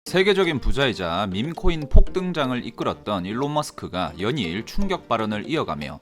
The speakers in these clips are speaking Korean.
세계적인 부자이자 밈코인 폭등장을 이끌었던 일론 머스크가 연일 충격 발언을 이어가며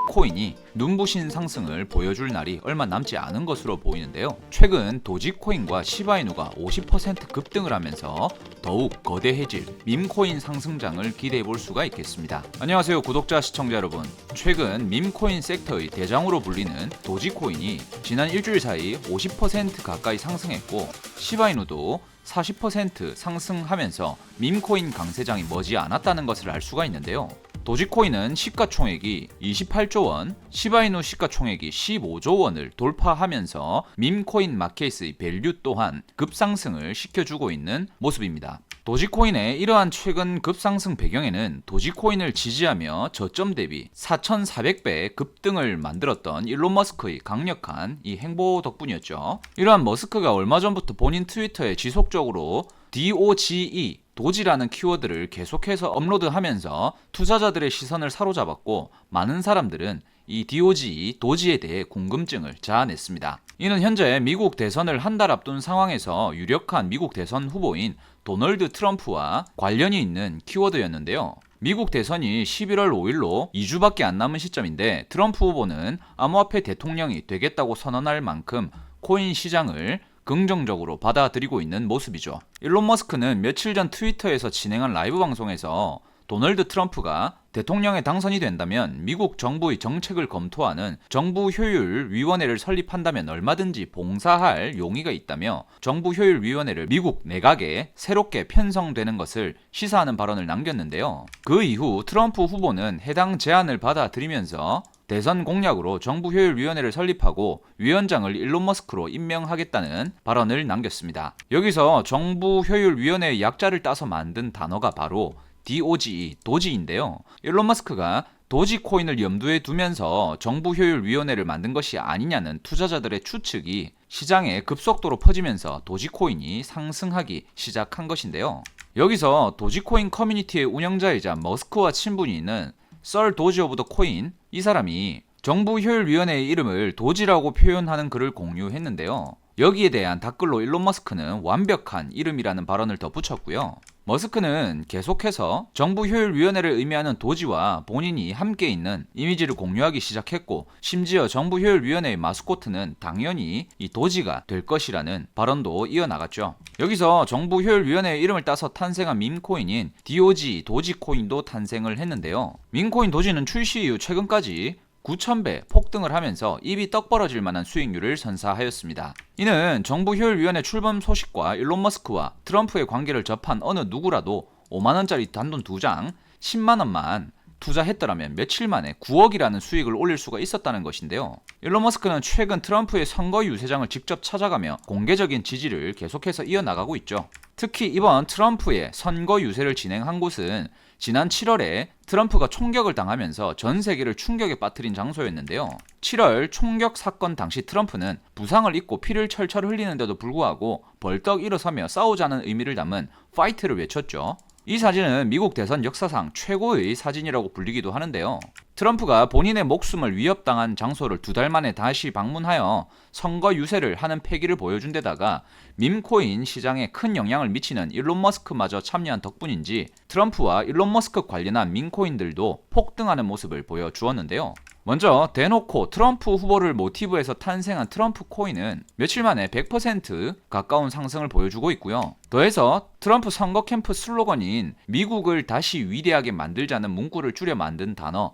코인이 눈부신 상승을 보여줄 날이 얼마 남지 않은 것으로 보이는데요. 최근 도지코인과 시바이누가 50% 급등을 하면서 더욱 거대해질 밈코인 상승장을 기대해 볼 수가 있겠습니다. 안녕하세요 구독자 시청자 여러분. 최근 밈코인 섹터의 대장으로 불리는 도지코인이 지난 일주일 사이 50% 가까이 상승했고 시바이누도 40% 상승하면서 밈코인 강세장이 머지 않았다는 것을 알 수가 있는데요. 도지코인은 시가총액이 28조 원, 시바이누 시가총액이 15조 원을 돌파하면서 밈코인 마켓의 밸류 또한 급상승을 시켜주고 있는 모습입니다. 도지코인의 이러한 최근 급상승 배경에는 도지코인을 지지하며 저점 대비 4,400배 급등을 만들었던 일론 머스크의 강력한 이 행보 덕분이었죠. 이러한 머스크가 얼마 전부터 본인 트위터에 지속적으로 DOGE 도지라는 키워드를 계속해서 업로드하면서 투자자들의 시선을 사로잡았고, 많은 사람들은 이 DOGE, 도지에 대해 궁금증을 자아냈습니다. 이는 현재 미국 대선을 한 달 앞둔 상황에서 유력한 미국 대선 후보인 도널드 트럼프와 관련이 있는 키워드였는데요. 미국 대선이 11월 5일로 2주밖에 안 남은 시점인데 트럼프 후보는 암호화폐 대통령이 되겠다고 선언할 만큼 코인 시장을 긍정적으로 받아들이고 있는 모습이죠. 일론 머스크는 며칠 전 트위터에서 진행한 라이브 방송에서 도널드 트럼프가 대통령에 당선이 된다면 미국 정부의 정책을 검토하는 정부 효율 위원회를 설립한다면 얼마든지 봉사할 용의가 있다며 정부 효율 위원회를 미국 내각에 새롭게 편성되는 것을 시사하는 발언을 남겼는데요. 그 이후 트럼프 후보는 해당 제안을 받아들이면서 대선 공약으로 정부 효율 위원회를 설립하고 위원장을 일론 머스크로 임명하겠다는 발언을 남겼습니다. 여기서 정부 효율 위원회의 약자를 따서 만든 단어가 바로 DOGE, 도지인데요. 일론 머스크가 도지코인을 염두에 두면서 정부 효율 위원회를 만든 것이 아니냐는 투자자들의 추측이 시장에 급속도로 퍼지면서 도지코인이 상승하기 시작한 것인데요. 여기서 도지코인 커뮤니티의 운영자이자 머스크와 친분이 있는 썰 도지 오브 더 코인, 이 사람이 정부 효율 위원회의 이름을 도지라고 표현하는 글을 공유했는데요. 여기에 대한 답글로 일론 머스크는 완벽한 이름이라는 발언을 덧붙였고요. 머스크는 계속해서 정부 효율 위원회를 의미하는 도지와 본인이 함께 있는 이미지를 공유하기 시작했고, 심지어 정부 효율 위원회의 마스코트는 당연히 이 도지가 될 것이라는 발언도 이어나갔죠. 여기서 정부 효율 위원회의 이름을 따서 탄생한 밈코인인 DOG, 도지코인도 탄생을 했는데요. 밈코인 도지는 출시 이후 최근까지 9,000배 폭등을 하면서 입이 떡 벌어질 만한 수익률을 선사하였습니다. 이는 정부 효율위원회 출범 소식과 일론 머스크와 트럼프의 관계를 접한 어느 누구라도 5만원짜리 단돈 2장 10만원만 투자했더라면 며칠 만에 9억이라는 수익을 올릴 수가 있었다는 것인데요. 일론 머스크는 최근 트럼프의 선거 유세장을 직접 찾아가며 공개적인 지지를 계속해서 이어나가고 있죠. 특히 이번 트럼프의 선거 유세를 진행한 곳은 지난 7월에 트럼프가 총격을 당하면서 전 세계를 충격에 빠뜨린 장소였는데요. 7월 총격 사건 당시 트럼프는 부상을 입고 피를 철철 흘리는데도 불구하고 벌떡 일어서며 싸우자는 의미를 담은 파이트를 외쳤죠. 이 사진은 미국 대선 역사상 최고의 사진이라고 불리기도 하는데요. 트럼프가 본인의 목숨을 위협당한 장소를 2달 만에 다시 방문하여 선거 유세를 하는 패기를 보여준 데다가 밈코인 시장에 큰 영향을 미치는 일론 머스크마저 참여한 덕분인지 트럼프와 일론 머스크 관련한 밈코인들도 폭등하는 모습을 보여주었는데요. 먼저 대놓고 트럼프 후보를 모티브해서 탄생한 트럼프 코인은 며칠 만에 100% 가까운 상승을 보여주고 있고요. 더해서 트럼프 선거 캠프 슬로건인 미국을 다시 위대하게 만들자는 문구를 줄여 만든 단어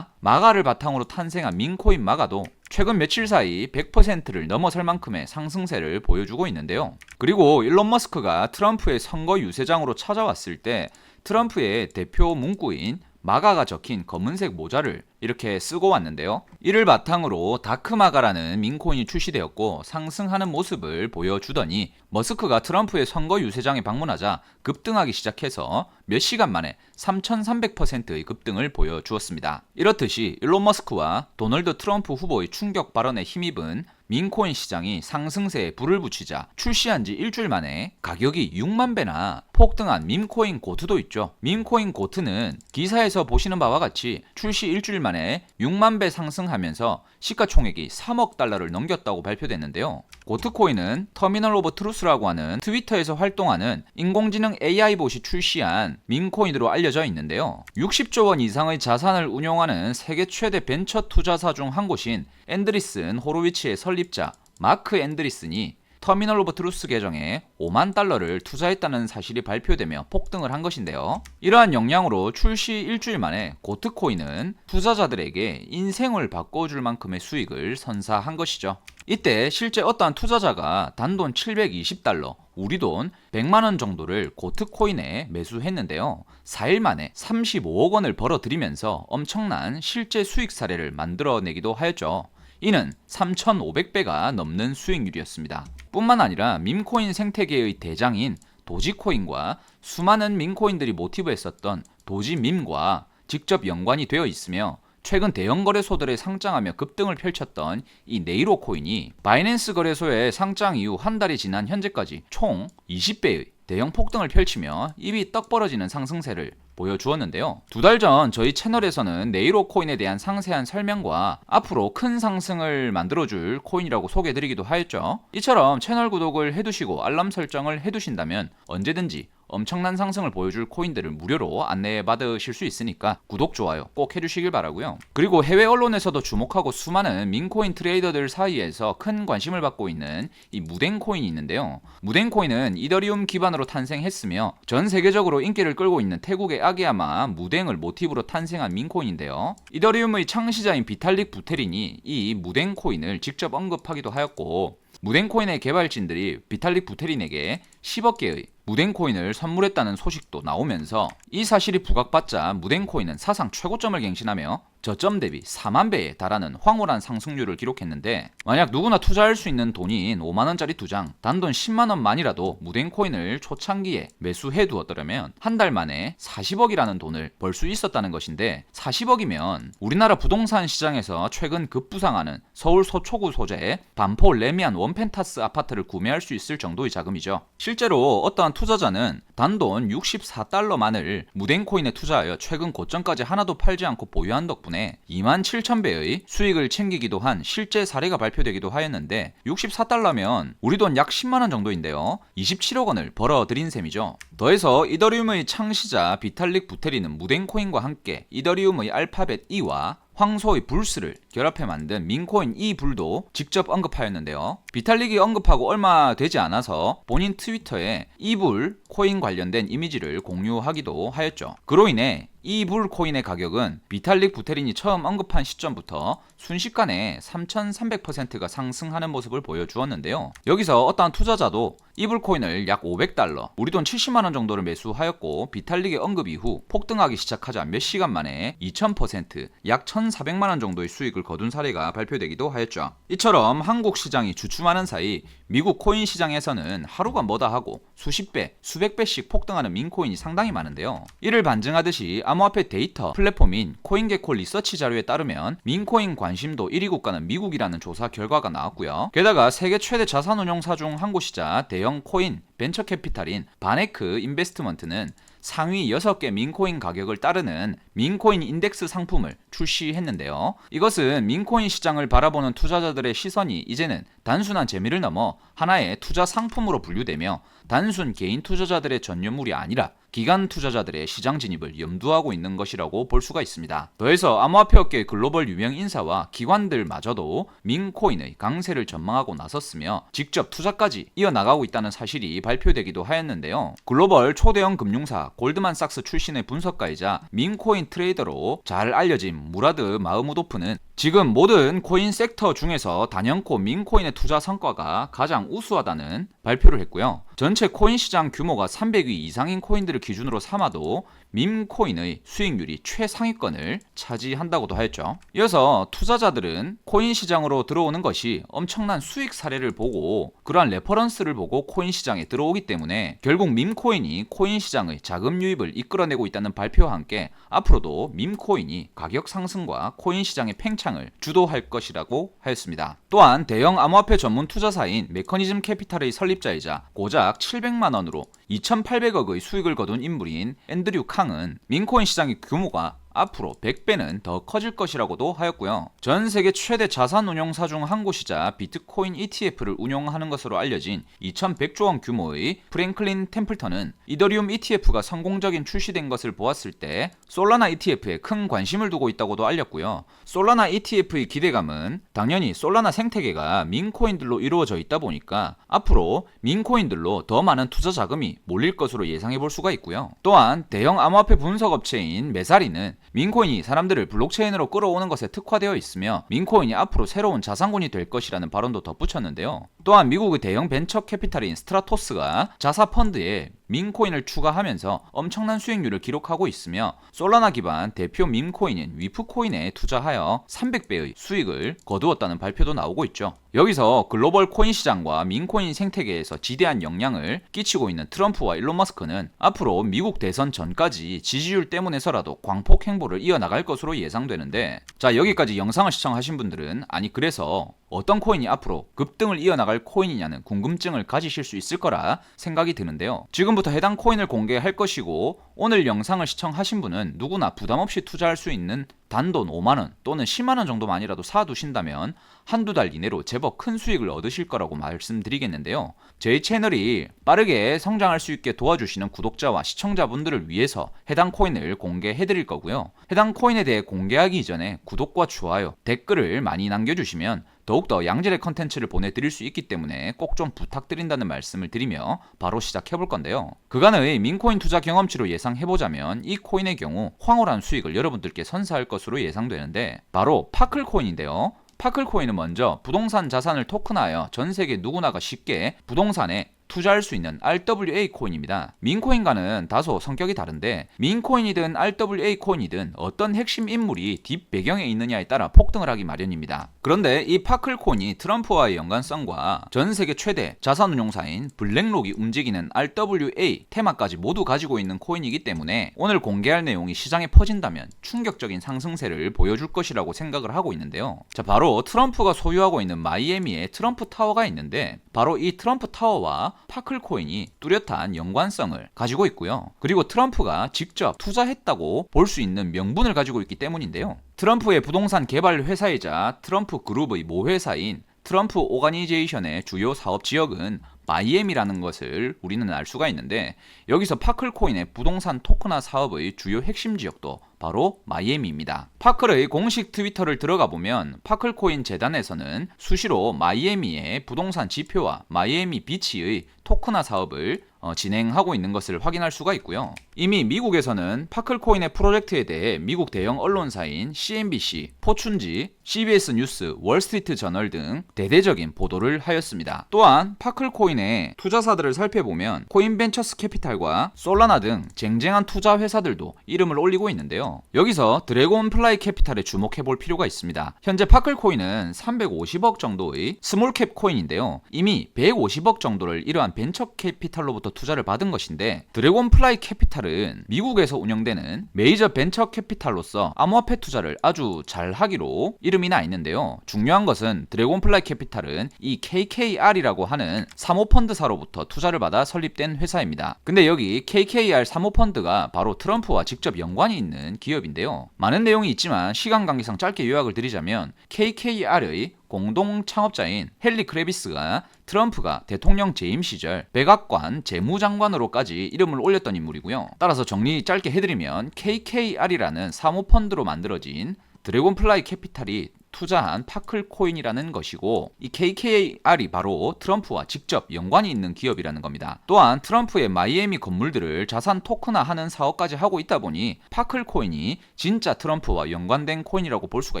마가를 바탕으로 탄생한 밈코인 마가도 최근 며칠 사이 100%를 넘어설 만큼의 상승세를 보여주고 있는데요. 그리고 일론 머스크가 트럼프의 선거 유세장으로 찾아왔을 때 트럼프의 대표 문구인 마가가 적힌 검은색 모자를 이렇게 쓰고 왔는데요. 이를 바탕으로 다크마가라는 밈코인이 출시되었고 상승하는 모습을 보여주더니 머스크가 트럼프의 선거 유세장에 방문하자 급등하기 시작해서 몇 시간 만에 3,300%의 급등을 보여주었습니다. 이렇듯이 일론 머스크와 도널드 트럼프 후보의 충격 발언에 힘입은 밈코인 시장이 상승세에 불을 붙이자 출시한 지 일주일 만에 가격이 6만 배나 폭등한 밈코인 고트도 있죠. 밈코인 고트는 기사에서 보시는 바와 같이 출시 일주일 만에 6만 배 상승하면서 시가총액이 3억 달러를 넘겼다고 발표됐는데요. 고트코인은 터미널 오브 트루스라고 하는 트위터에서 활동하는 인공지능 AI 봇이 출시한 밈코인으로 알려져 있는데요. 60조 원 이상의 자산을 운용하는 세계 최대 벤처 투자사 중 한 곳인 앤드리슨 호로위치의 설립자 마크 앤드리슨이 터미널 오브 트루스 계정에 5만 달러를 투자했다는 사실이 발표되며 폭등을 한 것인데요. 이러한 역량으로 출시 일주일 만에 고트코인은 투자자들에게 인생을 바꿔줄 만큼의 수익을 선사한 것이죠. 이때 실제 어떠한 투자자가 단돈 720달러, 우리 돈 100만원 정도를 고트코인에 매수했는데요. 4일 만에 35억 원을 벌어들이면서 엄청난 실제 수익 사례를 만들어내기도 하였죠. 이는 3,500배가 넘는 수익률이었습니다. 뿐만 아니라 밈코인 생태계의 대장인 도지코인과 수많은 밈코인들이 모티브했었던 도지밈과 직접 연관이 되어 있으며 최근 대형 거래소들에 상장하며 급등을 펼쳤던 이 네이로 코인이 바이낸스 거래소의 상장 이후 한 달이 지난 현재까지 총 20배의 대형 폭등을 펼치며 입이 떡 벌어지는 상승세를 보여주었는데요. 2달 전 저희 채널에서는 네이로 코인에 대한 상세한 설명과 앞으로 큰 상승을 만들어줄 코인이라고 소개해드리기도 하였죠. 이처럼 채널 구독을 해두시고 알람 설정을 해두신다면 언제든지 엄청난 상승을 보여줄 코인들을 무료로 안내 받으실 수 있으니까 구독, 좋아요 꼭 해주시길 바라고요. 그리고 해외 언론에서도 주목하고 수많은 민코인 트레이더들 사이에서 큰 관심을 받고 있는 이 무덴코인이 있는데요. 무덴코인은 이더리움 기반으로 탄생했으며 전 세계적으로 인기를 끌고 있는 태국의 아기야마 무덴을 모티브로 탄생한 민코인인데요. 이더리움의 창시자인 비탈릭 부테린이 이 무덴코인을 직접 언급하기도 하였고, 무덴코인의 개발진들이 비탈릭 부테린에게 10억 개의 무덴코인을 선물했다는 소식도 나오면서 이 사실이 부각받자 무덴코인은 사상 최고점을 갱신하며 저점 대비 4만 배에 달하는 황홀한 상승률을 기록했는데, 만약 누구나 투자할 수 있는 돈인 5만원짜리 2장, 단돈 10만원만이라도 무덴코인을 초창기에 매수해 두었더라면 한 달 만에 40억이라는 돈을 벌 수 있었다는 것인데, 40억이면 우리나라 부동산 시장에서 최근 급부상하는 서울 서초구 소재 반포 레미안 원펜타스 아파트를 구매할 수 있을 정도의 자금이죠. 실제로 어떠한 투자자는 단돈 64달러만을 무덴코인에 투자하여 최근 고점까지 하나도 팔지 않고 보유한 덕분에 27,000배의 수익을 챙기기도 한 실제 사례가 발표되기도 하였는데, 64달러면 우리 돈 약 10만원 정도인데요. 27억 원을 벌어들인 셈이죠. 더해서 이더리움의 창시자 비탈릭 부테린은 무덴코인과 함께 이더리움의 알파벳 E와 황소의 불스를 결합해 만든 민코인 이불도 직접 언급하였는데요. 비탈릭이 언급하고 얼마 되지 않아서 본인 트위터에 이불 코인 관련된 이미지를 공유하기도 하였죠. 그로 인해 이불 코인의 가격은 비탈릭 부테린이 처음 언급한 시점부터 순식간에 3,300%가 상승하는 모습을 보여주었는데요. 여기서 어떠한 투자자도 이불 코인을 약 500달러, 우리 돈 70만원 정도를 매수하였고, 비탈릭의 언급 이후 폭등하기 시작하자 몇 시간 만에 2000%, 약 1,400만원 정도의 수익을 거둔 사례가 발표되기도 하였죠. 이처럼 한국 시장이 주춤하는 사이 미국 코인 시장에서는 하루가 뭐다 하고 수십 배, 수백 배씩 폭등하는 민코인이 상당히 많은데요. 이를 반증하듯이 암호화폐 데이터 플랫폼인 코인게코 리서치 자료에 따르면 민코인 관심도 1위 국가는 미국이라는 조사 결과가 나왔고요. 게다가 세계 최대 자산운용사 중 한 곳이자 대형 코인 벤처 캐피탈인 바네크 인베스트먼트는 상위 6개 민코인 가격을 따르는 민코인 인덱스 상품을 출시했는데요. 이것은 민코인 시장을 바라보는 투자자들의 시선이 이제는 단순한 재미를 넘어 하나의 투자 상품으로 분류되며 단순 개인 투자자들의 전유물이 아니라 기관 투자자들의 시장 진입을 염두하고 있는 것이라고 볼 수가 있습니다. 더해서 암호화폐 업계의 글로벌 유명 인사와 기관들마저도 민코인의 강세를 전망하고 나섰으며 직접 투자까지 이어나가고 있다는 사실이 발표되기도 하였는데요. 글로벌 초대형 금융사 골드만삭스 출신의 분석가이자 민코인 트레이더로 잘 알려진 무라드 마흐무도프는 지금 모든 코인 섹터 중에서 단연코 민코인의 투자 성과가 가장 우수하다는 발표를 했고요. 전체 코인 시장 규모가 300위 이상인 코인들을 기준으로 삼아도 밈코인의 수익률이 최상위권을 차지한다고도 하였죠. 이어서 투자자들은 코인 시장으로 들어오는 것이 엄청난 수익 사례를 보고 그러한 레퍼런스를 보고 코인 시장에 들어오기 때문에 결국 밈코인이 코인 시장의 자금 유입을 이끌어내고 있다는 발표와 함께 앞으로도 밈코인이 가격 상승과 코인 시장의 팽창을 주도할 것이라고 하였습니다. 또한 대형 암호화폐 전문 투자사인 메커니즘 캐피탈의 설립자이자 고작 700만 원으로 2,800억의 수익을 거둔 인물인 앤드류 캉은 민코인 시장의 규모가 앞으로 100배는 더 커질 것이라고도 하였고요. 전 세계 최대 자산 운용사 중 한 곳이자 비트코인 ETF를 운용하는 것으로 알려진 2100조 원 규모의 프랭클린 템플턴은 이더리움 ETF가 성공적인 출시된 것을 보았을 때 솔라나 ETF에 큰 관심을 두고 있다고도 알렸고요. 솔라나 ETF의 기대감은 당연히 솔라나 생태계가 민코인들로 이루어져 있다 보니까 앞으로 민코인들로 더 많은 투자 자금이 몰릴 것으로 예상해 볼 수가 있고요. 또한 대형 암호화폐 분석 업체인 메사리는 민코인이 사람들을 블록체인으로 끌어오는 것에 특화되어 있으며 민코인이 앞으로 새로운 자산군이 될 것이라는 발언도 덧붙였는데요. 또한 미국의 대형 벤처 캐피탈인 스트라토스가 자사 펀드에 민코인을 추가하면서 엄청난 수익률을 기록하고 있으며 솔라나 기반 대표 민코인인 위프코인에 투자하여 300배의 수익을 거두었다는 발표도 나오고 있죠. 여기서 글로벌 코인 시장과 민코인 생태계에서 지대한 영향을 끼치고 있는 트럼프와 일론 머스크는 앞으로 미국 대선 전까지 지지율 때문에서라도 광폭 행보를 이어나갈 것으로 예상되는데, 자, 여기까지 영상을 시청하신 분들은 아니 그래서 어떤 코인이 앞으로 급등을 이어나갈 코인이냐는 궁금증을 가지실 수 있을 거라 생각이 드는데요. 지금부터 해당 코인을 공개할 것이고 오늘 영상을 시청하신 분은 누구나 부담없이 투자할 수 있는 단돈 5만원 또는 10만원 정도만이라도 사두신다면 한두 달 이내로 제법 큰 수익을 얻으실 거라고 말씀드리겠는데요. 저희 채널이 빠르게 성장할 수 있게 도와주시는 구독자와 시청자분들을 위해서 해당 코인을 공개해드릴 거고요. 해당 코인에 대해 공개하기 이전에 구독과 좋아요, 댓글을 많이 남겨주시면 더욱더 양질의 컨텐츠를 보내드릴 수 있기 때문에 꼭 좀 부탁드린다는 말씀을 드리며 바로 시작해볼 건데요. 그간의 민코인 투자 경험치로 예상해보자면 이 코인의 경우 황홀한 수익을 여러분들께 선사할 것으로 예상되는데 바로 파클코인인데요. 파클코인은 먼저 부동산 자산을 토큰화하여 전 세계 누구나가 쉽게 부동산에 투자할 수 있는 RWA 코인입니다. 민코인과는 다소 성격이 다른데 민코인이든 RWA 코인이든 어떤 핵심 인물이 뒷 배경에 있느냐에 따라 폭등을 하기 마련입니다. 그런데 이 파클 코인이 트럼프와의 연관성과 전 세계 최대 자산운용사인 블랙록이 움직이는 RWA 테마까지 모두 가지고 있는 코인이기 때문에 오늘 공개할 내용이 시장에 퍼진다면 충격적인 상승세를 보여줄 것이라고 생각을 하고 있는데요. 자, 바로 트럼프가 소유하고 있는 마이애미에 트럼프 타워가 있는데 바로 이 트럼프 타워와 파클 코인이 뚜렷한 연관성을 가지고 있고요. 그리고 트럼프가 직접 투자했다고 볼 수 있는 명분을 가지고 있기 때문인데요. 트럼프의 부동산 개발 회사이자 트럼프 그룹의 모회사인 트럼프 오가니제이션의 주요 사업 지역은 마이애미라는 것을 우리는 알 수가 있는데 여기서 파클코인의 부동산 토큰화 사업의 주요 핵심 지역도 바로 마이애미입니다. 파클의 공식 트위터를 들어가 보면 파클코인 재단에서는 수시로 마이애미의 부동산 지표와 마이애미 비치의 토큰화 사업을 진행하고 있는 것을 확인할 수가 있고요. 이미 미국에서는 파클코인의 프로젝트에 대해 미국 대형 언론사인 CNBC, 포춘지, CBS 뉴스, 월스트리트 저널 등 대대적인 보도를 하였습니다. 또한 파클코인의 투자사들을 살펴보면 코인벤처스 캐피탈과 솔라나 등 쟁쟁한 투자 회사들도 이름을 올리고 있는데요. 여기서 드래곤플라이 캐피탈에 주목해 볼 필요가 있습니다. 현재 파클코인은 350억 정도의 스몰캡 코인인데요. 이미 150억 정도를 이러한 벤처 캐피탈로부터 투자를 받은 것인데 드래곤플라이 캐피탈은 미국에서 운영되는 메이저 벤처 캐피탈로서 암호화폐 투자를 아주 잘 하기로 이름이 나 있는데요. 중요한 것은 드래곤플라이 캐피탈은 이 KKR이라고 하는 사모펀드사로부터 투자를 받아 설립된 회사입니다. 근데 여기 KKR 사모펀드가 바로 트럼프와 직접 연관이 있는 기업인데요. 많은 내용이 있지만 시간 관계상 짧게 요약을 드리자면 KKR의 공동 창업자인 헨리 크레비스가 트럼프가 대통령 재임 시절 백악관 재무장관으로까지 이름을 올렸던 인물이고요. 따라서 정리 짧게 해드리면 KKR이라는 사모펀드로 만들어진 드래곤플라이 캐피탈이 투자한 파클코인이라는 것이고 이 KKR이 바로 트럼프와 직접 연관이 있는 기업이라는 겁니다. 또한 트럼프의 마이애미 건물들을 자산 토큰화하는 사업까지 하고 있다 보니 파클코인이 진짜 트럼프와 연관된 코인이라고 볼 수가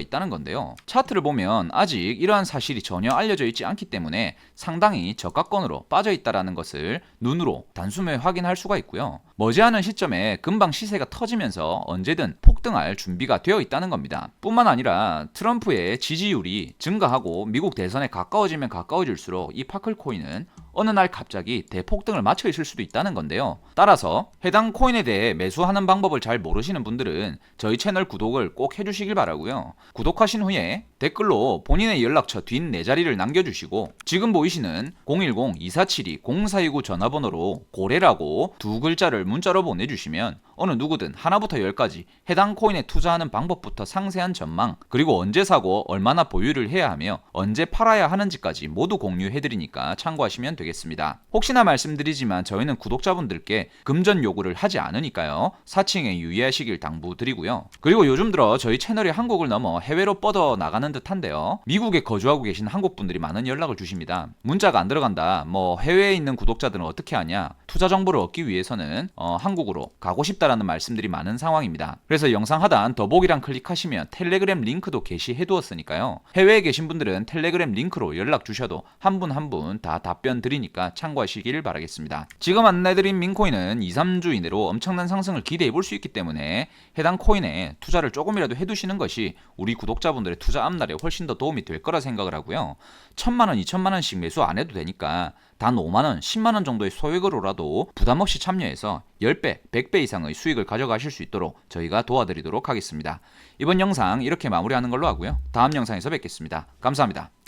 있다는 건데요. 차트를 보면 아직 이러한 사실이 전혀 알려져 있지 않기 때문에 상당히 저가권으로 빠져있다는 것을 눈으로 단숨에 확인할 수가 있고요. 머지않은 시점에 금방 시세가 터지면서 언제든 폭등할 준비가 되어 있다는 겁니다. 뿐만 아니라 트럼프의 지지율이 증가하고 미국 대선에 가까워지면 가까워질수록 이 파클코인은 어느 날 갑자기 대폭등을 맞춰 있을 수도 있다는 건데요. 따라서 해당 코인에 대해 매수하는 방법을 잘 모르시는 분들은 저희 채널 구독을 꼭 해주시길 바라고요. 구독하신 후에 댓글로 본인의 연락처 뒷 4자리를 남겨주시고 지금 보이시는 010-2472-0429 전화번호로 고래라고 2글자를 문자로 보내주시면 어느 누구든 하나부터 10까지 해당 코인에 투자하는 방법부터 상세한 전망, 그리고 언제 사고 얼마나 보유를 해야 하며 언제 팔아야 하는지까지 모두 공유해드리니까 참고하시면 되겠습니다. 혹시나 말씀드리지만 저희는 구독자분들께 금전 요구를 하지 않으니까요. 사칭에 유의하시길 당부드리고요. 그리고 요즘 들어 저희 채널이 한국을 넘어 해외로 뻗어 나가는 듯한데요. 미국에 거주하고 계신 한국분들이 많은 연락을 주십니다. 문자가 안 들어간다, 해외에 있는 구독자들은 어떻게 하냐, 투자 정보를 얻기 위해서는 한국으로 가고 싶다라는 말씀들이 많은 상황입니다. 그래서 영상 하단 더보기란 클릭하시면 텔레그램 링크도 게시해 두었으니까요. 해외에 계신 분들은 텔레그램 링크로 연락 주셔도 한 분 한 분 다 답변 드리니까 참고하시길 바라겠습니다. 지금 안내드린 민코인은 2-3주 이내로 엄청난 상승을 기대해 볼 수 있기 때문에 해당 코인에 투자를 조금이라도 해두시는 것이 우리 구독자분들의 투자 앞날에 훨씬 더 도움이 될 거라 생각을 하고요. 1,000만원, 2,000만원씩 매수 안 해도 되니까 단 5만원, 10만원 정도의 소액으로라도 부담없이 참여해서 10배, 100배 이상의 수익을 가져가실 수 있도록 저희가 도와드리도록 하겠습니다. 이번 영상 이렇게 마무리하는 걸로 하고요. 다음 영상에서 뵙겠습니다. 감사합니다.